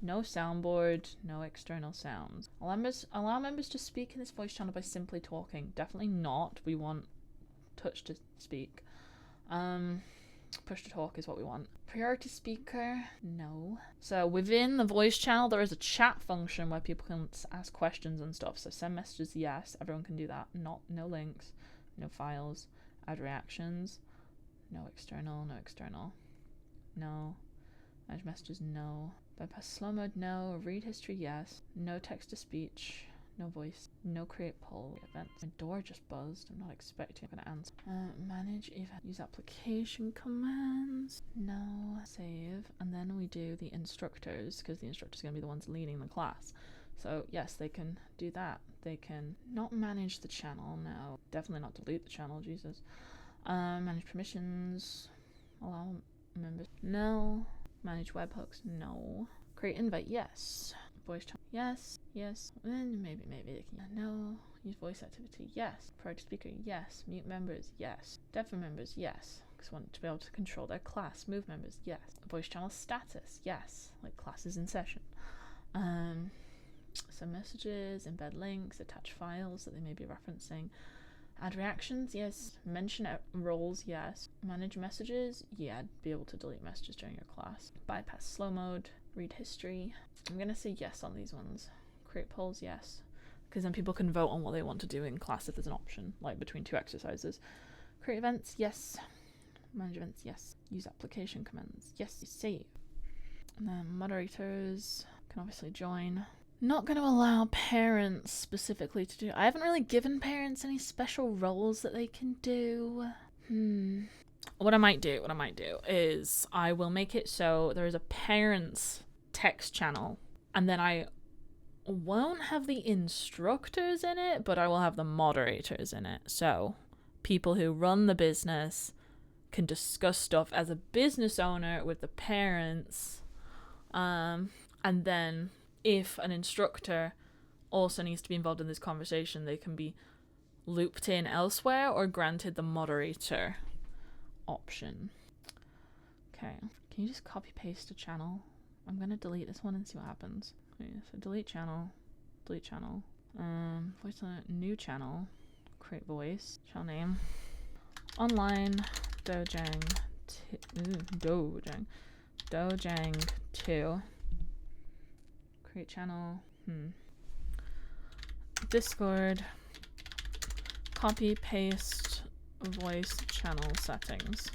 No soundboard, no external sounds. Allow members to speak in this voice channel by simply talking. Definitely not. We want touch to speak. Push to talk is what we want. Priority speaker, no. So within the voice channel, there is a chat function where people can ask questions and stuff. So send messages, yes, everyone can do that. No links, no files, add reactions, no external. No. Manage messages, no. Bypass slow mode, no. Read history, yes. No text to speech, No voice. No create poll events. My door just buzzed. I'm not expecting I'm gonna answer. Manage event. Use application commands. No. Save. And then we do the instructors, because the instructor's gonna be the ones leading the class. So yes, they can do that. They can not manage the channel. No. Definitely not delete the channel. Jesus. Manage permissions. Allow members. No. Manage webhooks. No. Create invite. Yes. Voice channel. Yes. Yes. And maybe they can. No. Use voice activity. Yes. Priority speaker. Yes. Mute members. Yes. Deaf members. Yes. Because want to be able to control their class. Move members. Yes. Voice channel status. Yes. Like classes in session. Some messages. Embed links. Attach files that they may be referencing. Add reactions, yes. Mention roles, yes. Manage messages, yeah. Be able to delete messages during your class. Bypass slow mode. Read history. I'm gonna say yes on these ones. Create polls, yes. Because then people can vote on what they want to do in class if there's an option, like between two exercises. Create events, yes. Manage events, yes. Use application commands, yes. Save. And then moderators can obviously join. Not going to allow parents specifically to do. I haven't really given parents any special roles that they can do. What I might do is I will make it so there is a parents text channel, and then I won't have the instructors in it, but I will have the moderators in it. So people who run the business can discuss stuff as a business owner with the parents, and then if an instructor also needs to be involved in this conversation, they can be looped in elsewhere or granted the moderator option. Okay, can you just copy paste a channel? I'm gonna delete this one and see what happens. Okay, so delete channel, voice on new channel, create voice, channel name, online Dojang 2. Create channel. Discord. Copy paste voice channel settings.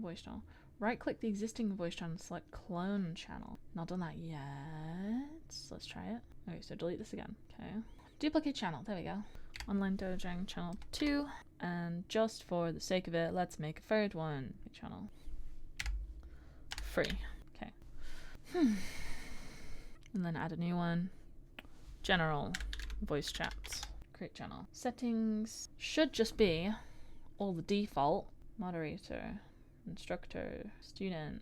Voice channel. Right click the existing voice channel and select clone channel. Not done that yet. Let's try it. Okay, so delete this again. Okay. Duplicate channel. There we go. Online Dojang channel 2. And just for the sake of it, let's make a third one. Channel. Free. Okay. And then add a new one. General voice chats. Create channel. Settings should just be all the default. Moderator, instructor, student,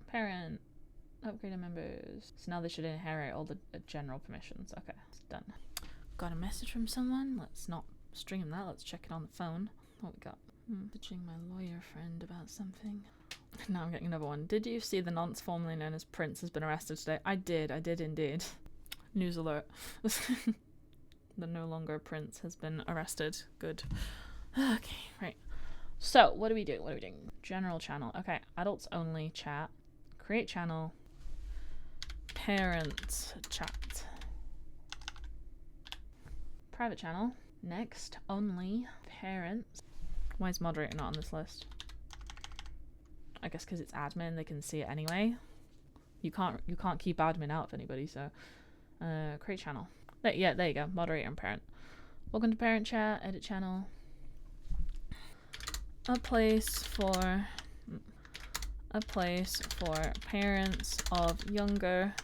parent, upgraded members. So now they should inherit all the general permissions. Okay, it's done. Got a message from someone. Let's not stream that. Let's check it on the phone. What we got? Messaging my lawyer friend about something. Now I'm getting another one. Did you see the nonce formerly known as Prince has been arrested today? I did indeed. News alert. The no longer Prince has been arrested. Good. Okay, right. So, what do we do? General channel. Okay, adults only chat. Create channel. Parents chat. Private channel. Next, only parents. Why is moderator not on this list? I guess because it's admin, they can see it anyway. You can't keep admin out of anybody, so create channel. There you go. Moderator and parent. Welcome to parent chat. Edit channel. A place for parents of younger.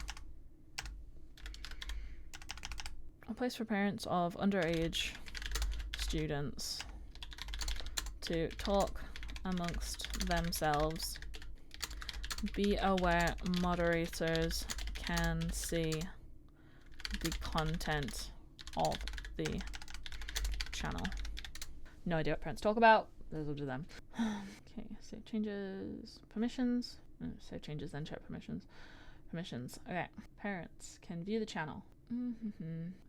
A place for parents of underage students to talk amongst themselves. Be aware moderators can see the content of the channel. No idea what parents talk about. Those will do them. Okay, save changes. Permissions. Save changes, then check permissions. Okay. Parents can view the channel.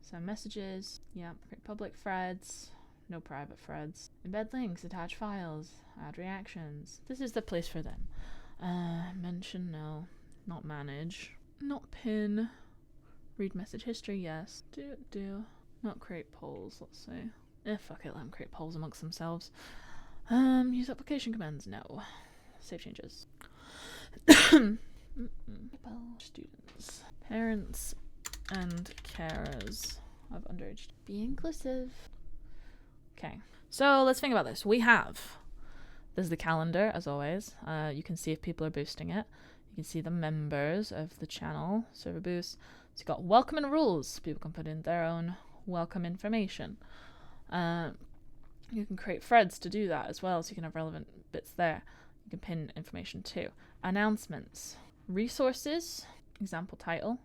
So messages. Yeah. Create public threads. No private threads. Embed links. Attach files. Add reactions. This is the place for them. Mention, no. Not manage. Not pin. Read message history, yes. Do. Not create polls, let's see. Fuck it, let them create polls amongst themselves. Use application commands, no. Save changes. Students. Parents and carers of underage. Be inclusive. Okay, so let's think about this. There's the calendar, as always. You can see if people are boosting it. You can see the members of the channel, server boost. So you've got welcome and rules. People can put in their own welcome information. You can create threads to do that as well, so you can have relevant bits there. You can pin information too. Announcements. Resources, example title.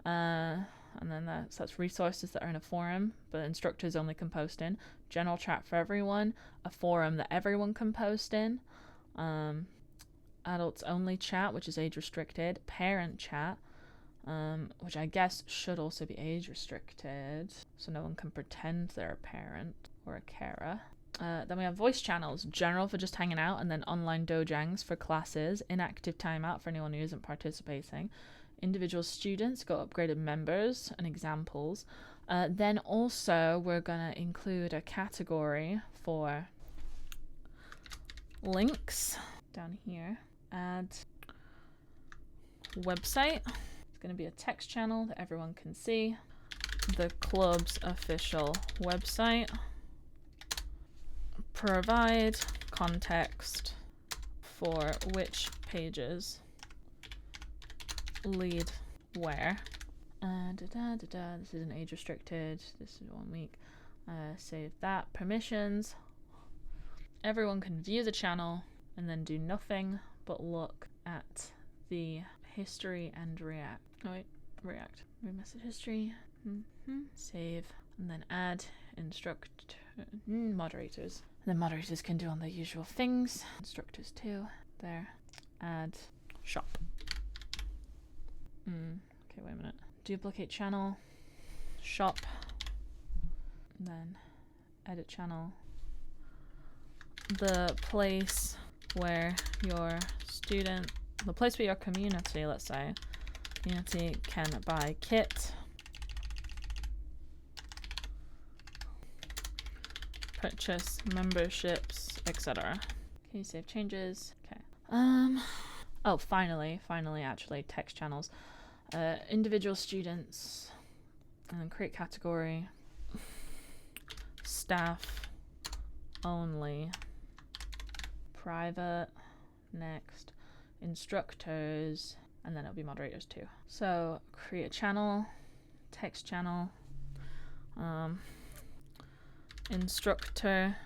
And then that's resources that are in a forum, but instructors only can post in. General chat for everyone, a forum that everyone can post in. Adults only chat, which is age restricted. Parent chat, which I guess should also be age restricted, so no one can pretend they're a parent or a carer. Then we have voice channels, general for just hanging out, and then online dojangs for classes, inactive timeout for anyone who isn't participating. Individual students got upgraded members and examples. Then also we're going to include a category for links down here. Add website. It's going to be a text channel that everyone can see. The club's official website. Provide context for which pages lead where. This isn't age restricted. This is 1 week. Save that. Permissions. Everyone can view the channel and then do nothing but look at the history and react. Oh wait, react. Message history. Save. And then add moderators. And then moderators can do all the usual things. Instructors too. There. Add shop. Okay, wait a minute. Duplicate channel. Shop. And then edit channel. The place where your community, let's say, community can buy kit. Purchase memberships, etc. Okay, save changes. Okay. Oh, finally, actually, text channels. Individual students, and then create category. Staff only. Private. Next. Instructors, and then it'll be moderators too. So create a channel, text channel. Instructor,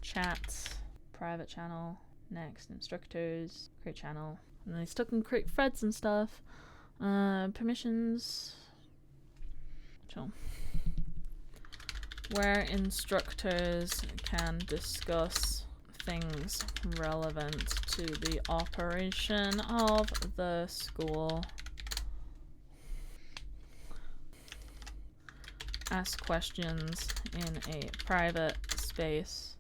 chats, private channel, next, instructors, create channel, and then they still can create threads and stuff. Permissions, so where instructors can discuss things relevant to the operation of the school. Ask questions in a private space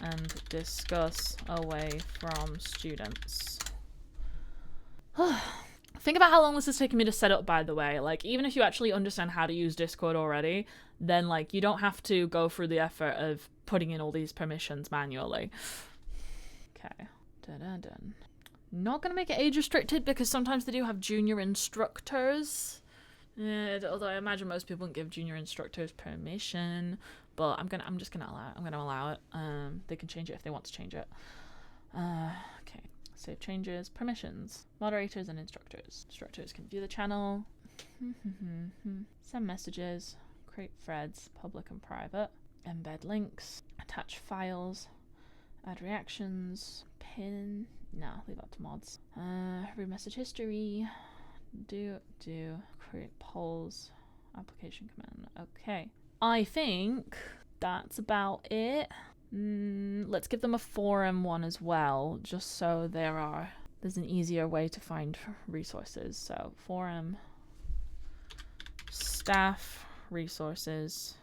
and discuss away from students. Think about how long this has taken me to set up, by the way. Like, even if you actually understand how to use Discord already, then, like, you don't have to go through the effort of putting in all these permissions manually. Okay. Dun-dun-dun. Not gonna make it age restricted because sometimes they do have junior instructors. Although I imagine most people wouldn't give junior instructors permission, but I'm just gonna allow it. I'm gonna allow it. They can change it if they want to change it. Okay. Save changes. Permissions. Moderators and instructors. Instructors can view the channel. Send messages. Create threads, public and private. Embed links. Attach files. Add reactions. Pin. No, leave that to mods. Read message history. Create polls. Application command. Okay. I think that's about it. Let's give them a forum one as well, just so there's an easier way to find resources. So forum, staff, resources,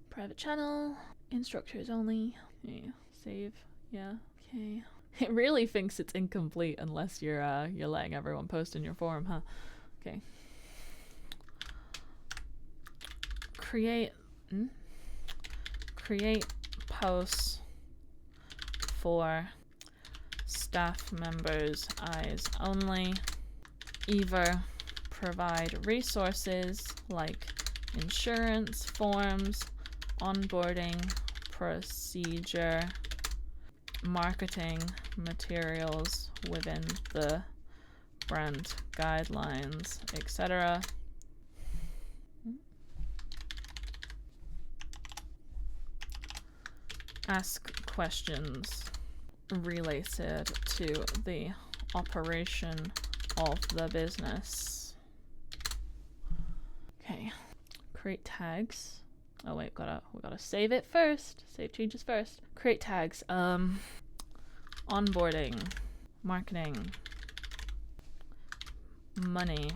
private channel, instructors only. Yeah, save. Yeah. Okay. It really thinks it's incomplete unless you're letting everyone post in your forum, huh? Okay. Create posts for staff members' eyes only. Either provide resources like insurance forms, onboarding procedure, marketing materials within the brand guidelines, etc. Ask questions related to the operation of the business. Okay, create tags. Oh wait, we gotta save it first. Save changes first. Create tags. Onboarding, marketing, money,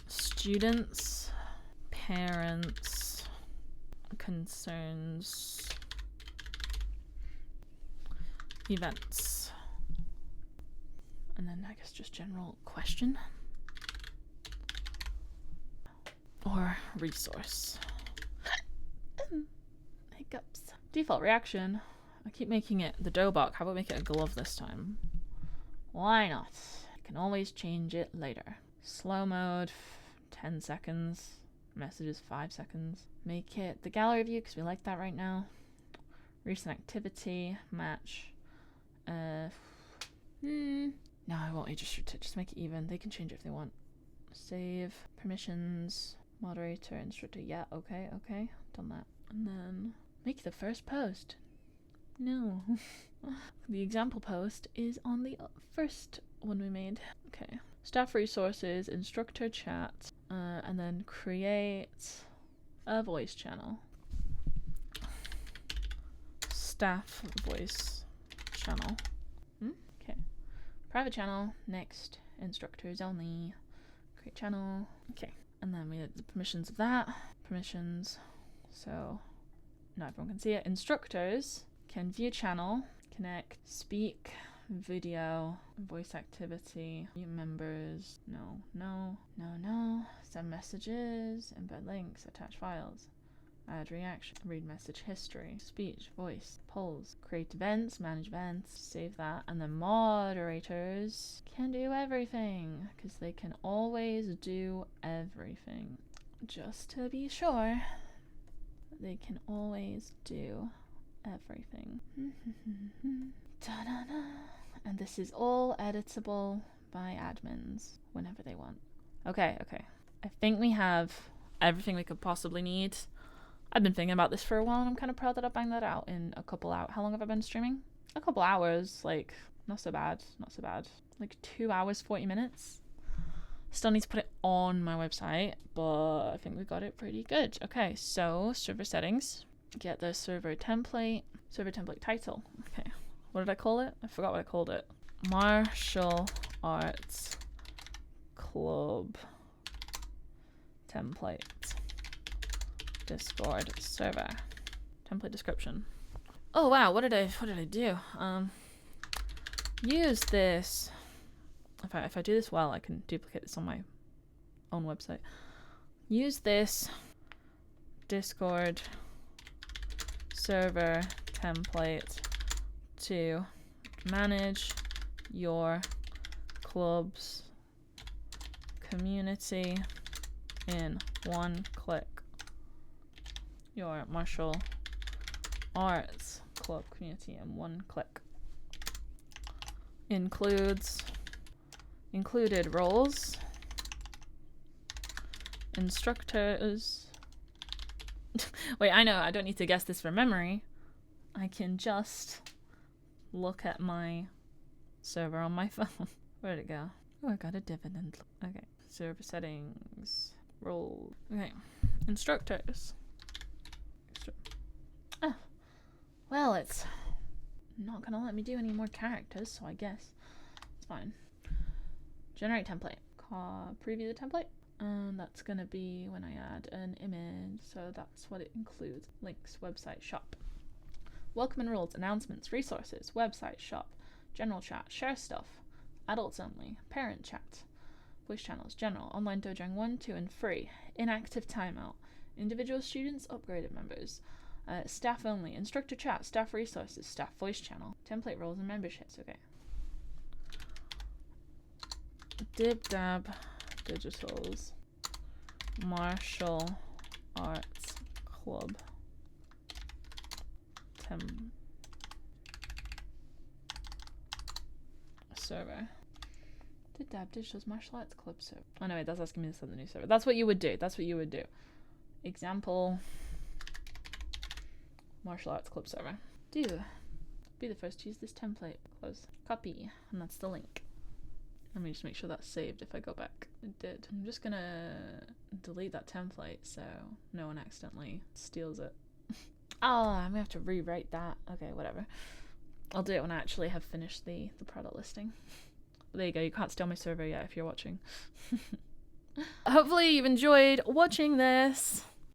students, parents, concerns, events, and then I guess just general question or resource. Hiccups. Default reaction. I keep making it the dough box. How about make it a glove this time? Why not? You can always change it later. Slow mode, 10 seconds. Messages, 5 seconds. Make it the gallery view because we like that right now. Recent activity, match. No, I won't age restrict it. Just make it even. They can change it if they want. Save. Permissions. Moderator, instructor. Yeah, okay. Done that. And then make the first post. No. The example post is on the first one we made. Okay. Staff resources, instructor chat, and then create a voice channel. Staff voice channel. Okay. Private channel, next, instructors only. Create channel. Okay. And then we have the permissions of that. Permissions. So now everyone can see it. Instructors can view channel, connect, speak, video, voice activity, members, no, send messages, embed links, attach files, add reaction, read message history, speech, voice, polls, create events, manage events, save that, and the moderators can do everything because they can always do everything. Just to be sure, they can always do everything. Ta-da-da. And this is all editable by admins whenever they want. Okay. I think we have everything we could possibly need. I've been thinking about this for a while and I'm kind of proud that I banged that out in a couple hours. How long have I been streaming? A couple hours. Like, not so bad. Like 2 hours, 40 minutes. Still need to put it on my website, but I think we got it pretty good. Okay, so server settings. Get the server template title. Okay, what did I call it? I forgot what I called it. Martial Arts Club template. Discord server. Template description. Oh wow, what did I do? Use this. If I do this well, I can duplicate this on my own website. Use this Discord server template to manage your club's community in one click. Your martial arts club community in one click. Included roles, instructors. Wait, I know, I don't need to guess this from memory. I can just look at my server on my phone. Where'd it go? Oh, I got a dividend. Okay, server settings, role. Okay, instructors. Oh, well, it's not gonna let me do any more characters, so I guess it's fine. Generate template. Preview the template. And that's gonna be when I add an image, so that's what it includes. Links, website, shop. Welcome and rules, announcements, resources, website, shop, general chat, share stuff, adults only, parent chat, voice channels, general, online dojang 1, 2, and free, inactive timeout, individual students, upgraded members, Staff only, instructor chat, staff resources, staff voice channel, template roles and memberships. Okay. Dib Dab Digitals Martial Arts Club server. Dib Dab Digitals Martial Arts Club server. Oh no, wait, that's asking me to set the new server. That's what you would do. That's what you would do. Example. Martial Arts Club server. Do. Be the first to use this template. Close. Copy. And that's the link. Let me just make sure that's saved if I go back. It did. I'm just gonna delete that template so no one accidentally steals it. Oh, I'm gonna have to rewrite that. Okay, whatever. I'll do it when I actually have finished the product listing. But there you go. You can't steal my server yet if you're watching. Hopefully you've enjoyed watching this.